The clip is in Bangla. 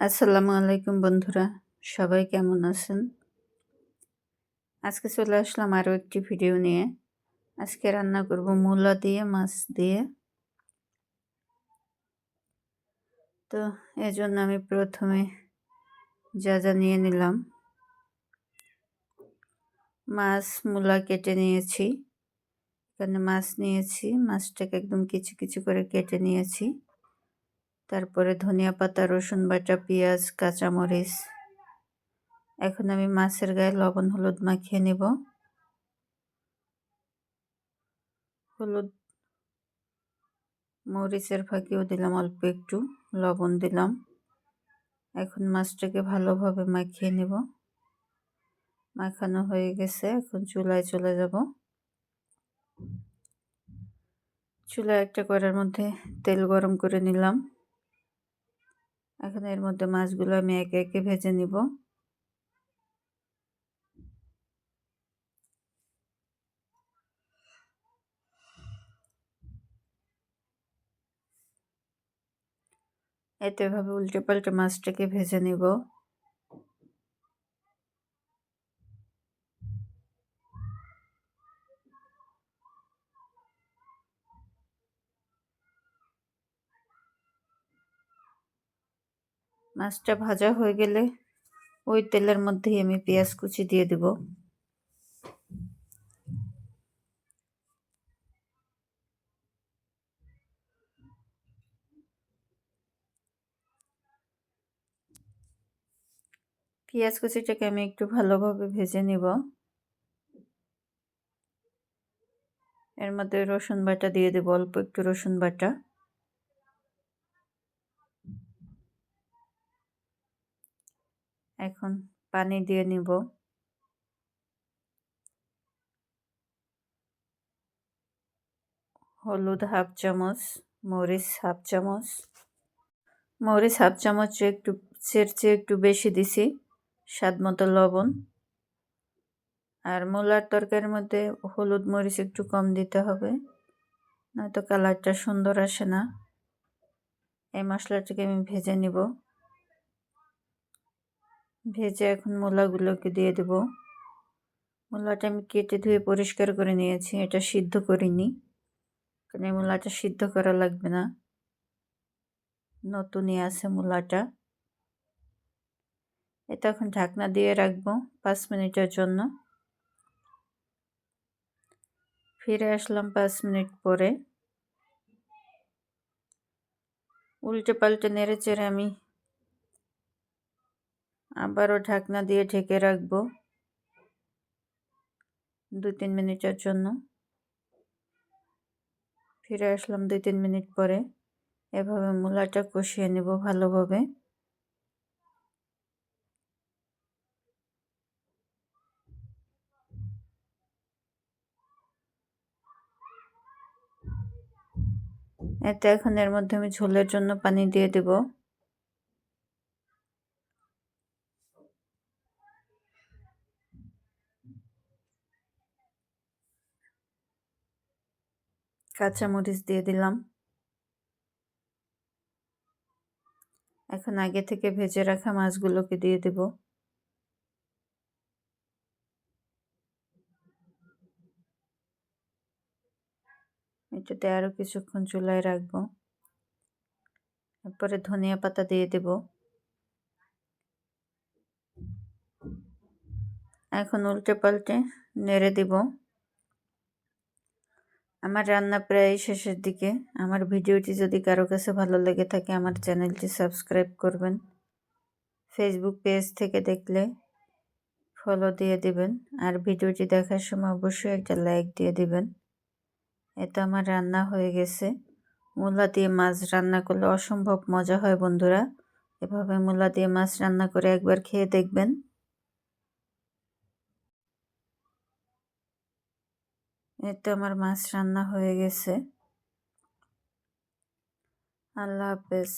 আসসালামু আলাইকুম বন্ধুরা, সবাই কেমন আছেন? আজকে চলে আসলাম আরও একটি ভিডিও নিয়ে। আজকে রান্না করব মূলা দিয়ে মাছ দিয়ে। তো এজন্য আমি প্রথমে যা যা নিয়ে নিলাম, মাছ মূলা কেটে নিয়েছি। এখানে মাছ নিয়েছি, মাছটাকে একদম কিছু কিছু করে কেটে নিয়েছি। তারপরে ধনিয়া পাতা, রসুন বাটা, পেঁয়াজ, কাঁচামরিচ। এখন আমি মাছের গায়ে লবণ হলুদ মাখিয়ে নেব। হলুদ মরিচের ফাঁকিও দিলাম, অল্প একটু লবণ দিলাম। এখন মাছটাকে ভালোভাবে মাখিয়ে নেব। মাখানো হয়ে গেছে, এখন চুলায় চলে যাব। চুলায় একটা কড়াইয়ের মধ্যে তেল গরম করে নিলাম। এখন এর মধ্যে মাছগুলো আমি একে একে ভেজে নিব। এভাবে উল্টে পাল্টে মাছটাকে ভেজে নিব। মাছটা ভাজা হয়ে গেলে ওই তেলের মধ্যেই আমি পেঁয়াজ কুচি দিয়ে দেব। পেঁয়াজ কুচিটাকে আমি একটু ভালোভাবে ভেজে নিব। এর মধ্যে রসুন বাটা দিয়ে দেব, অল্প একটু রসুন বাটা। এখন পানি দিয়ে নিব। হলুদ হাফ চামচ, মরিচ হাফ চামচ। মরিচ হাফ চামচ চেয়ে একটু বেশি দিছি। স্বাদ মতো লবণ। আর মূলার তরকারির মধ্যে হলুদ মরিচ একটু কম দিতে হবে, নয়তো কালারটা সুন্দর আসে না। এই মশলাটাকে আমি ভেজে নিব। ভেজে এখন মূলাগুলোকে দিয়ে দেব। মূলাটা আমি কেটে ধুয়ে পরিষ্কার করে নিয়েছি, এটা সিদ্ধ করিনি, কারণ এই মূলাটা সিদ্ধ করা লাগবে না, নতুনই আছে মূলাটা। এটা এখন ঢাকনা দিয়ে রাখবো 5 মিনিটের জন্য। ফিরে আসলাম 5 মিনিট পরে। উল্টে পাল্টে নেড়ে চেড়ে আমি আবারও ঢাকনা দিয়ে ঢেকে রাখবো 2-3 মিনিটের জন্য। ফিরে আসলাম 2-3 মিনিট পরে। এভাবে মূলাটা কষিয়ে নেব ভালোভাবে। এতে এখন এর মধ্যে আমি ঝোলের জন্য পানি দিয়ে দেব। কাঁচামরিচ দিয়ে দিলাম। এখন আগে থেকে ভেজে রাখা মাছগুলোকে দিয়ে দেব। এটাতে আরও কিছুক্ষণ চুলায় রাখবো। তারপরে ধনিয়া পাতা দিয়ে দেব। এখন উল্টে পাল্টে নেড়ে দিব। আমার রান্না প্রায় শেষের দিকে। আমার ভিডিওটি যদি কারো কাছে ভালো লেগে থাকে আমার চ্যানেলটি সাবস্ক্রাইব করবেন। ফেসবুক পেজ থেকে দেখলে ফলো দিয়ে দিবেন। আর ভিডিওটি দেখার সময় অবশ্যই একটা লাইক দিয়ে দিবেন। এটা আমার রান্না হয়ে গেছে। মূলা দিয়ে মাছ রান্না করলে অসম্ভব মজা হয় বন্ধুরা। এভাবে মূলা দিয়ে মাছ রান্না করে একবার খেয়ে দেখবেন। এটা আমার মাছ রান্না হয়ে গেছে। আল্লাহ হাফেজ।